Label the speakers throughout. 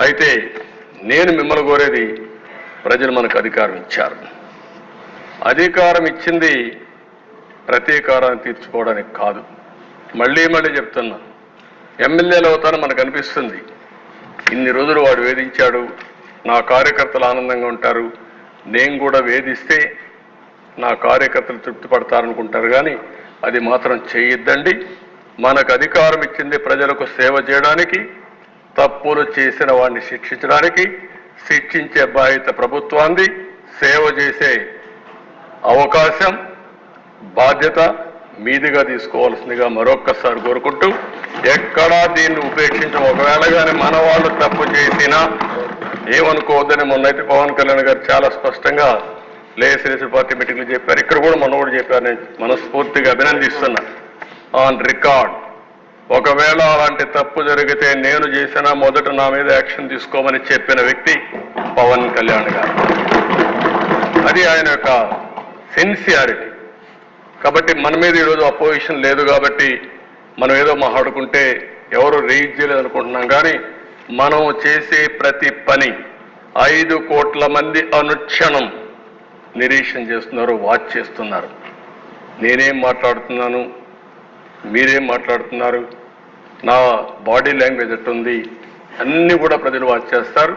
Speaker 1: అయితే నేను మిమ్మల్ని కోరేది, ప్రజలు మనకు అధికారం ఇచ్చారు. అధికారం ఇచ్చింది ప్రతీకారాన్ని తీర్చుకోవడానికి కాదు. మళ్ళీ మళ్ళీ చెప్తున్నా, ఎమ్మెల్యేలు అవుతారని మనకు అనిపిస్తుంది. ఇన్ని రోజులు వాడు వేధించాడు, నా కార్యకర్తలు ఆనందంగా ఉంటారు, నేను కూడా వేధిస్తే నా కార్యకర్తలు తృప్తి పడతారనుకుంటారు. కానీ అది మాత్రం చేయొద్దండి. మనకు అధికారం ఇచ్చింది ప్రజలకు సేవ చేయడానికి, తప్పులు చేసిన వాడిని శిక్షించడానికి. శిక్షించే బాధ్యత ప్రభుత్వాన్ని, సేవ చేసే అవకాశం బాధ్యత మీదిగా తీసుకోవాల్సిందిగా మరొక్కసారి కోరుకుంటూ, ఎక్కడా దీన్ని ఉపేక్షించం. ఒకవేళ కానీ మన వాళ్ళు తప్పు చేసినా ఏమనుకోవద్దని మొన్నైతే పవన్ కళ్యాణ్ గారు చాలా స్పష్టంగా లేఎస్ఎల్ఎస్ పార్టీ మీటింగ్లు చెప్పారు. ఇక్కడ కూడా మొన్న కూడా చెప్పారు. నేను మనస్ఫూర్తిగా అభినందిస్తున్నా. ఆన్ రికార్డ్, ఒకవేళ అలాంటి తప్పు జరిగితే నేను చేసినా మొదట నా మీద యాక్షన్ తీసుకోమని చెప్పిన వ్యక్తి పవన్ కళ్యాణ్ గారు. అది ఆయన యొక్క సిన్సియారిటీ. కాబట్టి మన మీద ఈరోజు అపోజిషన్ లేదు కాబట్టి మనం ఏదో మాట్లాడుకుంటే ఎవరు రేజ్ చేయలేదు అనుకుంటున్నాం. కానీ మనం చేసే ప్రతి పని 5 కోట్ల మంది అనుక్షణం నిరీక్షణ చేస్తున్నారు, వాచ్ చేస్తున్నారు. నేనేం మాట్లాడుతున్నాను, మీరేం మాట్లాడుతున్నారు, నా బాడీ లాంగ్వేజ్ ఎట్టుంది, అన్నీ కూడా ప్రజలు వాచ్ చేస్తారు,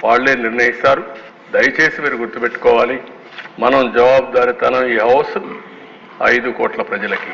Speaker 1: వాళ్ళే నిర్ణయిస్తారు. దయచేసి మీరు గుర్తుపెట్టుకోవాలి, మనం జవాబుదారీతనం ఈ హౌస్ 5 కోట్ల ప్రజలకి.